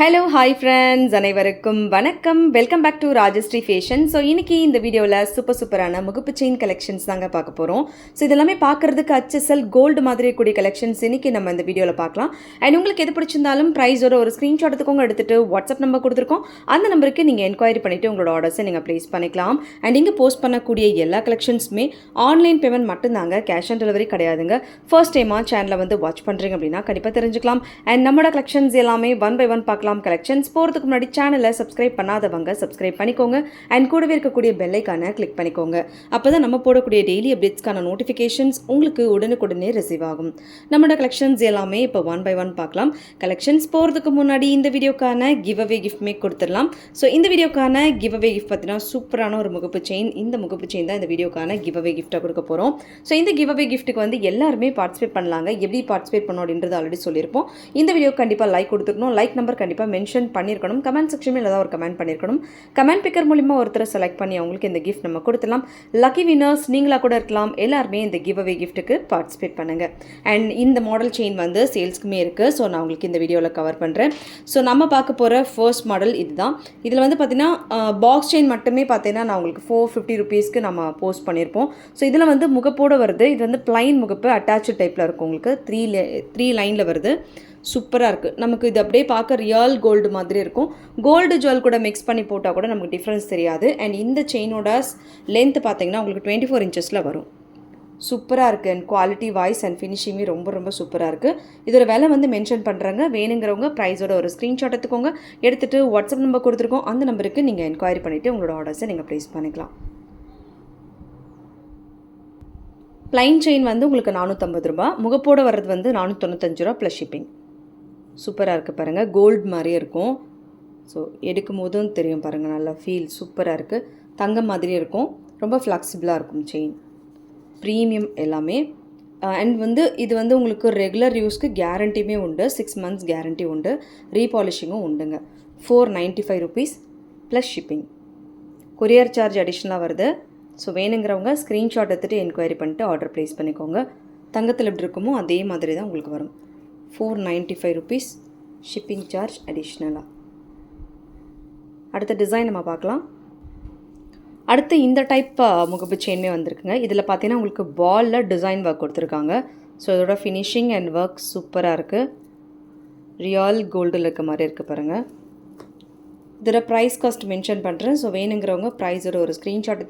Hello hi friends, அனைவருக்கும் வணக்கம். Welcome back to Rajashree fashion. So இன்றைக்கி இந்த வீடியோவில் சூப்பரான முகுப்பு செயின் கலெக்ஷன்ஸ் தாங்க பார்க்க போகிறோம். ஸோ இதெல்லாமே பார்க்குறதுக்கு HSL கோல்டு மாதிரி இருக்கக்கூடிய கலெக்ஷன்ஸ் இன்றைக்கி நம்ம இந்த வீடியோவில் பார்க்கலாம். அண்ட் உங்களுக்கு எது பிடிச்சிருந்தாலும் ப்ரைஸோட ஒரு ஸ்க்ரீன்ஷாட் எடுத்துகிட்டு வாட்ஸ்அப் நம்பர் கொடுத்துருக்கோம். அந்த நம்பருக்கு நீங்கள் என்கொயரி பண்ணிவிட்டு உங்களோட ஆர்டர்ஸை நீங்கள் ப்ளேஸ் பண்ணிக்கலாம். அண்ட் இங்கே போஸ்ட் பண்ணக்கூடிய எல்லா கலெக்ஷன்ஸுமே ஆன்லைன் பேமெண்ட் மட்டும்தாங்க, கேஷ் ஆன் டெலிவரி கிடையாதுங்க. ஃபர்ஸ்ட் டைமாக சேனலை வந்து வாட்ச் பண்ணுறீங்க அப்படின்னா கண்டிப்பாக தெரிஞ்சுக்கலாம். அண்ட் நம்மளோட கலெக்ஷன்ஸ் எல்லாமே ஒன் பை ஒன் பார்க்கலாம். கலெக்ஷன்ஸ் போகிறதுக்கு முன்னாடி சேனலை சப்ஸ்கிரைப் பண்ணாதவங்க சப்ஸ்கிரைப் பண்ணிக்கோங்க. அண்ட் கூடவே இருக்கக்கூடிய பெல் ஐகானை கிளிக் பண்ணிக்கோங்க. அப்போ தான் நம்ம போடக்கூடிய டெய்லி அப்டேட்ஸ்க்கான நோட்டிஃபிகேஷன்ஸ் உங்களுக்கு உடனுக்குடனே ரிசீவ் ஆகும். நம்மளோட கலெக்ஷன்ஸ் எல்லாமே இப்போ ஒன் பை ஒன் பார்க்கலாம். கலெக்ஷன்ஸ் போகிறதுக்கு முன்னாடி இந்த வீடியோக்கான கிவ் அவே கிஃப்ட்மே கொடுத்துடலாம். ஸோ இந்த வீடியோக்கான கிவ் அவே கிஃப்ட் பார்த்தீங்கன்னா சூப்பரான ஒரு முகப்பு செயின். இந்த முகப்பு செயின் தான் இந்த வீடியோக்கான கிவ் அவே கிஃப்ட்டாக கொடுக்க போகிறோம். ஸோ இந்த கிவ் அவே கிஃப்ட்டுக்கு வந்து எல்லாருமே பார்ட்டிசிபேட் பண்ணலாங்க. எப்படி பார்ட்டிசிபேட் பண்ணணும் அப்படின்றது ஆல்ரெடி சொல்லியிருப்போம். இந்த வீடியோ கண்டிப்பாக லைக் கொடுத்துருக்கணும். லைக் நம்பர் கண்டிப்பாக மென்ஷன் பண்ணியிருக்கணும். கமெண்ட் செக்ஷனில் ஏதாவது ஒரு கமெண்ட் பண்ணியிருக்கணும். கமெண்ட் பிக்கர் மூலிமா ஒருத்தரை செலக்ட் பண்ணி அவங்களுக்கு இந்த கிஃப்ட் நம்ம கொடுத்துலாம். லக்கி வினர்ஸ் நீங்களாக கூட இருக்கலாம். எல்லாருமே இந்த கிவ் அவே கிஃப்ட்டுக்கு பார்ட்டிசிபேட் பண்ணுங்கள். அண்ட் இந்த மாடல் செயின் வந்து சேல்ஸ்க்குமே இருக்குது. ஸோ நான் உங்களுக்கு இந்த வீடியோவில் கவர் பண்ணுறேன். ஸோ நம்ம பார்க்க போகிற ஃபர்ஸ்ட் மாடல் இதுதான். இதில் வந்து பார்த்தீங்கன்னா பாக்ஸ் செயின் மட்டுமே பார்த்தீங்கன்னா நான் உங்களுக்கு 450 ருபீஸ்க்கு நம்ம போஸ்ட் பண்ணியிருப்போம். ஸோ இதில் வந்து முகப்போடு வருது. இது வந்து பிளைன் முகப்பு அட்டாச்சு டைப்பில் இருக்கும். உங்களுக்கு த்ரீ லைனில் வருது. சூப்பராக இருக்குது. நமக்கு இது அப்படியே பார்க்க ரியல் கோல்டு மாதிரி இருக்கும். கோல்டு ஜுவல் கூட மிக்ஸ் பண்ணி போட்டால் கூட நமக்கு டிஃப்ரென்ஸ் தெரியாது. அண்ட் இந்த செயினோட லென்த் பார்த்தீங்கன்னா உங்களுக்கு 24 இன்ச்சஸில் வரும். சூப்பராக இருக்குது. அண்ட் குவாலிட்டி வைஸ் அண்ட் ஃபினிஷிங்குமே ரொம்ப சூப்பராக இருக்குது. இதோட விலை வந்து மென்ஷன் பண்ணுறாங்க. வேணுங்கிறவங்க ப்ரைஸோட ஒரு ஸ்க்ரீன்ஷாட் எடுத்துகிட்டு வாட்ஸ்அப் நம்பர் கொடுத்துருக்கோம். அந்த நம்பருக்கு நீங்கள் என்கொயரி பண்ணிவிட்டு உங்களோட ஆர்டர்ஸை நீங்கள் ப்ளேஸ் பண்ணிக்கலாம். ப்ளைன் செயின் வந்து உங்களுக்கு 450 ரூபா. முகப்போடு வர்றது வந்து 495 ரூபா ப்ளஸ் ஷிப்பிங். சூப்பராக இருக்குது பாருங்கள். கோல்டு மாதிரியே இருக்கும். ஸோ எடுக்கும் போதும் தெரியும் பாருங்கள், நல்லா ஃபீல் சூப்பராக இருக்குது. தங்கம் மாதிரியே இருக்கும். ரொம்ப ஃப்ளெக்சிபிளாக இருக்கும் செயின். ப்ரீமியம் எல்லாமே. அண்ட் வந்து இது வந்து உங்களுக்கு ரெகுலர் யூஸ்க்கு கேரண்டியுமே உண்டு. 6 months கேரண்டி உண்டு. ரீபாலிஷிங்கும் உண்டுங்க. 495 rupees plus shipping. Courier charge அடிஷ்னலாக வருது. ஸோ வேணுங்கிறவங்க ஸ்க்ரீன்ஷாட் எடுத்துகிட்டு என்கொயரி பண்ணிட்டு ஆர்டர் ப்ளேஸ் பண்ணிக்கோங்க. தங்கத்தில் எப்படி இருக்குமோ அதே மாதிரி தான் உங்களுக்கு வரும். 495 ருபீஸ் ஷிப்பிங் சார்ஜ் அடிஷ்னலாக. அடுத்த டிசைன் நம்ம பார்க்கலாம். அடுத்து இந்த டைப் முகப்பு செயின்மே வந்திருக்குங்க. இதில் பார்த்தீங்கன்னா உங்களுக்கு பாலில் டிசைன் ஒர்க் கொடுத்துருக்காங்க. ஸோ இதோட ஃபினிஷிங் அண்ட் ஒர்க் சூப்பராக இருக்குது. ரியல் கோல்டில் இருக்க மாதிரி இருக்குது பாருங்கள். இதோட ப்ரைஸ் காஸ்ட் மென்ஷன் பண்ணுறேன். ஸோ வேணுங்கிறவங்க ப்ரைஸோட ஒரு ஸ்க்ரீன்ஷாட்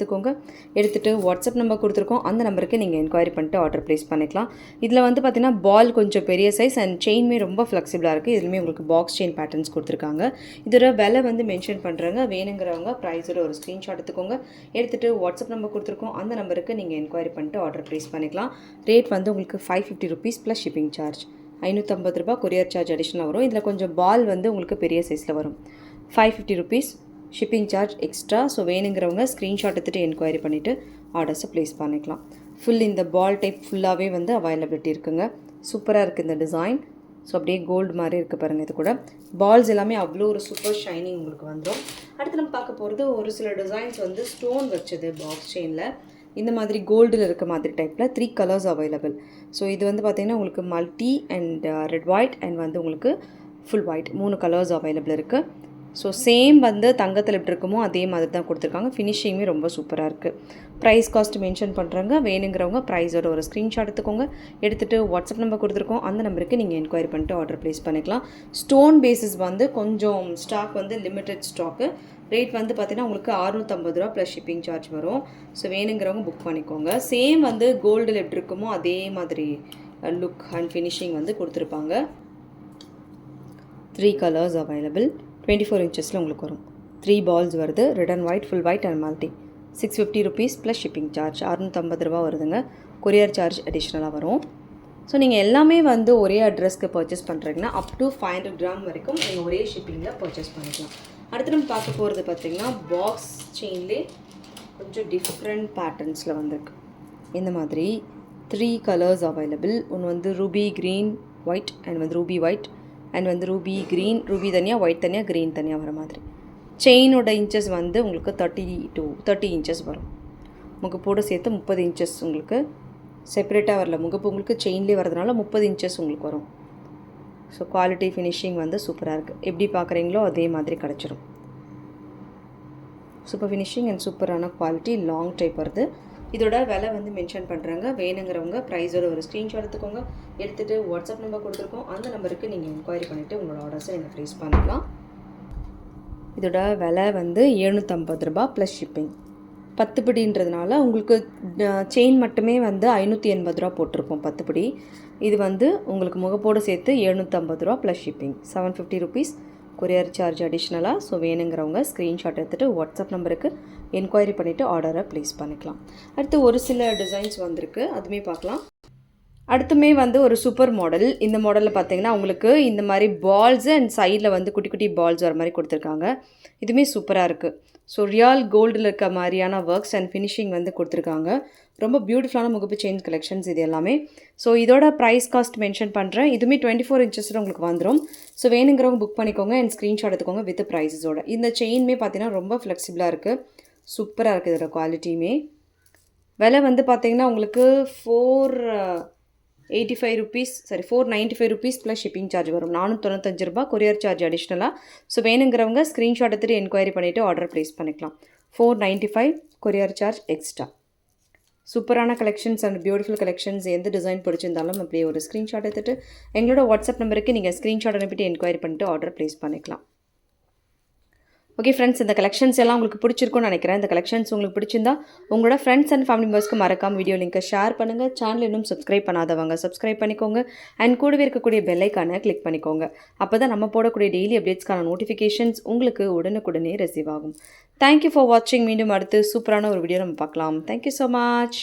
எடுத்துகிட்டு வாட்ஸ்அப் நம்பர் கொடுத்துருக்கோம். அந்த நம்பருக்கு நீங்கள் என்கொயரி பண்ணிட்டு ஆர்டர் ப்ளேஸ் பண்ணிக்கலாம். இதில் வந்து பார்த்திங்கன்னா பால் கொஞ்சம் பெரிய சைஸ் அண்ட் செயின்மே ரொம்ப ஃப்ளெக்சிபிளாக இருக்குது. இதுலேயுமே உங்களுக்கு பாக்ஸ் செயின் பேட்டர்ன்ஸ் கொடுத்துருக்காங்க. இதோட விலை வந்து மென்ஷன் பண்ணுறாங்க. வேணுங்கிறவங்க ப்ரைஸோட ஒரு ஸ்க்ரீன்ஷாட் எடுத்துகிட்டு வாட்ஸ்அப் நம்பர் கொடுத்துருக்கோம். அந்த நம்பருக்கு நீங்கள் என்கொயரி பண்ணிட்டு ஆர்டர் ப்ளேஸ் பண்ணிக்கலாம். ரேட் வந்து உங்களுக்கு 550 ருபீஸ் ப்ளஸ் ஷிப்பிங் சார்ஜ். 550 ரூபா கொரியர் சார்ஜ் அடிஷ்னலாக வரும். இதில் கொஞ்சம் பால் வந்து உங்களுக்கு பெரிய சைஸில் வரும். 550 rupees shipping charge extra. So வேணுங்கிறவங்க ஸ்க்ரீன்ஷாட் எடுத்துகிட்டு என்கொயரி பண்ணிவிட்டு ஆர்டர்ஸை ப்ளேஸ் பண்ணிக்கலாம். ஃபுல் இந்த பால் டைப் ஃபுல்லாகவே வந்து அவைலபிலிட்டி இருக்குங்க. சூப்பராக இருக்குது இந்த டிசைன். ஸோ அப்படியே கோல்டு மாதிரி இருக்குது பாருங்கள். இது கூட பால்ஸ் எல்லாமே அவ்வளோ ஒரு சூப்பர் ஷைனிங் உங்களுக்கு வந்துடும். அடுத்து நம்ம பார்க்க போகிறது ஒரு சில டிசைன்ஸ் வந்து ஸ்டோன் வச்சது பாக்ஸ் செயினில். இந்த மாதிரி கோல்டில் இருக்க மாதிரி டைப்பில் 3 கலர்ஸ் அவைலபிள். ஸோ இது வந்து பார்த்திங்கன்னா உங்களுக்கு multi and red white and வந்து உங்களுக்கு ஃபுல் ஒயிட் 3 கலர்ஸ் அவைலபிள் இருக்குது. ஸோ சேம் வந்து தங்கத்தில் எப்படி இருக்குமோ அதே மாதிரி தான் கொடுத்துருக்காங்க. ஃபினிஷிங்குமே ரொம்ப சூப்பராக இருக்குது. ப்ரைஸ் காஸ்ட் மென்ஷன் பண்ணுறாங்க. வேணுங்கிறவங்க ப்ரைஸோட ஒரு ஸ்க்ரீன்ஷாட் எடுத்துகிட்டு வாட்ஸ்அப் நம்பர் கொடுத்துருக்கோம். அந்த நம்பருக்கு நீங்கள் என்கொயரி பண்ணிட்டு ஆர்டர் ப்ளேஸ் பண்ணிக்கலாம். ஸ்டோன் பேசிஸ் வந்து கொஞ்சம் ஸ்டாக் வந்து லிமிட்டட் ஸ்டாக்கு. ரேட் வந்து பார்த்திங்கன்னா உங்களுக்கு 650 ரூபா ப்ளஸ் ஷிப்பிங் சார்ஜ் வரும். ஸோ வேணுங்கிறவங்க புக் பண்ணிக்கோங்க. சேம் வந்து கோல்டில் எப்படி இருக்குமோ அதே மாதிரி லுக் அண்ட் ஃபினிஷிங் வந்து கொடுத்துருப்பாங்க. 3 கலர்ஸ் அவைலபிள். 24 இன்ச்சஸில் உங்களுக்கு வரும். 3 பால்ஸ் வருது. Red and white, full white and multi. 650 rupees plus shipping charge. 650 ரூபா வருதுங்க. கொரியர் சார்ஜ் அடிஷ்னலாக வரும். ஸோ நீங்கள் எல்லாமே வந்து ஒரே அட்ரஸ்க்கு பர்ச்சேஸ் பண்ணுறீங்கன்னா அப் டு 500 கிராம் வரைக்கும் நீங்கள் ஒரே ஷிப்பிங்கில் பர்ச்சேஸ் பண்ணிக்கலாம். அடுத்து நம்ம பார்க்க போகிறது பார்த்திங்கன்னா பாக்ஸ் செயின்லேயே கொஞ்சம் டிஃப்ரெண்ட் பேட்டர்ன்ஸில் வந்திருக்கு. இந்த மாதிரி 3 கலர்ஸ் அவைலபிள். ஒன்று வந்து ரூபி க்ரீன் ஒயிட் அண்ட் வந்து ரூபி ஒயிட் அண்ட் வந்து ரூபி க்ரீன், ரூபி தனியாக, ஒயிட் தனியாக, க்ரீன் தனியாக வர மாதிரி. செயினோட இன்ச்சஸ் வந்து உங்களுக்கு 30 இன்ச்சஸ் வரும். முகப்போடு சேர்த்து 30 இன்ச்சஸ் உங்களுக்கு செப்பரேட்டாக வரல. முகப்பு உங்களுக்கு செயின்லேயே வரதுனால 30 இன்ச்சஸ் உங்களுக்கு வரும். ஸோ குவாலிட்டி ஃபினிஷிங் வந்து சூப்பராக இருக்குது. எப்படி பார்க்குறீங்களோ அதே மாதிரி கிடச்சிரும். சூப்பர் ஃபினிஷிங் அண்ட் சூப்பரான குவாலிட்டி, லாங் டைப் வருது. இதோட விலை வந்து மென்ஷன் பண்ணுறாங்க. வேணுங்கிறவங்க ப்ரைஸோட ஒரு ஸ்க்ரீன்ஷாட் எடுத்துக்கோங்க. எடுத்துகிட்டு வாட்ஸ்அப் நம்பர் கொடுத்துருக்கோம், அந்த நம்பருக்கு நீங்கள் என்கொயரி பண்ணிவிட்டு உங்களோட ஆர்டர்ஸை நீங்கள் ப்ளேஸ் பண்ணிக்கலாம். இதோட விலை வந்து 750 ரூபா ப்ளஸ் ஷிப்பிங். 10 பிடின்றதுனால உங்களுக்கு செயின் மட்டுமே வந்து 580 ரூபா போட்டிருப்போம் 10 பிடி. இது வந்து உங்களுக்கு முகப்போடு சேர்த்து 750 ரூபா plus shipping, 750 rupees courier charge அடிஷ்னலாக. ஸோ வேணுங்கிறவங்க ஸ்க்ரீன்ஷாட் எடுத்துகிட்டு வாட்ஸ்அப் நம்பருக்கு என்கொயரி பண்ணிவிட்டு ஆர்டரை ப்ளேஸ் பண்ணிக்கலாம். அடுத்து ஒரு சில டிசைன்ஸ் வந்திருக்கு, அதுவுமே பார்க்கலாம். அடுத்துமே வந்து ஒரு சூப்பர் மாடல். இந்த மாடலில் பார்த்தீங்கன்னா உங்களுக்கு இந்த மாதிரி பால்ஸு அண்ட் சைடில் வந்து குட்டி குட்டி பால்ஸ் வர மாதிரி கொடுத்துருக்காங்க. இதுவுமே சூப்பராக இருக்குது. ஸோ ரியல் கோல்டில் இருக்க மாதிரியான ஒர்க்ஸ் அண்ட் ஃபினிஷிங் வந்து கொடுத்துருக்காங்க. ரொம்ப பியூட்டிஃபுல்லான முகப்பு செயின் கலெக்ஷன்ஸ் இது எல்லாமே. ஸோ இதோட ப்ரைஸ் காஸ்ட் மென்ஷன் பண்ணுறேன். இதுவுமே 24 இன்ச்சஸில் உங்களுக்கு வந்துடும். ஸோ வேணுங்கிறவங்க புக் பண்ணிக்கோங்க அண்ட் ஸ்க்ரீன்ஷாட் எடுத்துக்கோங்க வித் ப்ரைஸஸோட. இந்த செயின்மே பார்த்தீங்கன்னா ரொம்ப ஃப்ளெக்சிபிளாக இருக்குது, சூப்பராக இருக்குது. இதோட குவாலிட்டியுமே விலை வந்து பார்த்தீங்கன்னா உங்களுக்கு 485 rupees, sorry 495 rupees plus shipping charge வரும். 495 ரூபா கொரியர் சார்ஜ் அடிஷ்னலாக. ஸோ வேணுங்கிறவங்க ஸ்க்ரீன்ஷாட் எடுத்துகிட்டு என்கொயரி பண்ணிவிட்டு ஆர்டர் ப்ளேஸ் பண்ணிக்கலாம். 495 கொரியர் சார்ஜ் எக்ஸ்ட்ரா. சூப்பரான கலெக்ஷன்ஸ் அண்ட் பியூட்டிஃபுல் கலெக்ஷன்ஸ். எந்த டிசைன் பிடிச்சிருந்தாலும் அப்படியே ஒரு ஸ்க்ரீன்ஷாட் எடுத்துகிட்டு எங்களோட வாட்ஸ்அப் நம்பருக்கு நீங்கள் ஸ்க்ரீன்ஷாட் அனுப்பிட்டு என்கொயரி பண்ணிட்டு ஆர்டர் ப்ளேஸ் பண்ணிக்கலாம். ஓகே ஃப்ரெண்ட்ஸ், இந்த கலெக்ஷன்ஸ் எல்லாம் உங்களுக்கு பிடிச்சிருக்கும்னு நினைக்கிறேன். இந்த கலெக்ஷன்ஸ் உங்களுக்கு பிடிச்சிருந்தா உங்களோட ஃப்ரெண்ட்ஸ் அண்ட் ஃபேமிலி மெம்பர்ஸ்க்கு மறக்காம வீடியோ லிங்கை ஷேர் பண்ணுங்கள். சேனல் இன்னும் சப்ஸ்கிரைப் பண்ணாதவங்க சப்ஸ்கிரைப் பண்ணிக்கோங்க அண்ட் கூடவே இருக்கக்கூடிய பெல் ஐக்கானை கிளிக் பண்ணிக்கோங்க. அப்போ தான் நம்ம போடக்கூடிய டெய்லி அப்டேட்ஸ்க்கான நோட்டிஃபிகேஷன்ஸ் உங்களுக்கு உடனுக்குடனே ரிசீவ் ஆகும். தேங்க்யூ ஃபார் வாட்சிங். மீண்டும் அடுத்து சூப்பரான ஒரு வீடியோ நம்ம பார்க்கலாம். Thank you so much.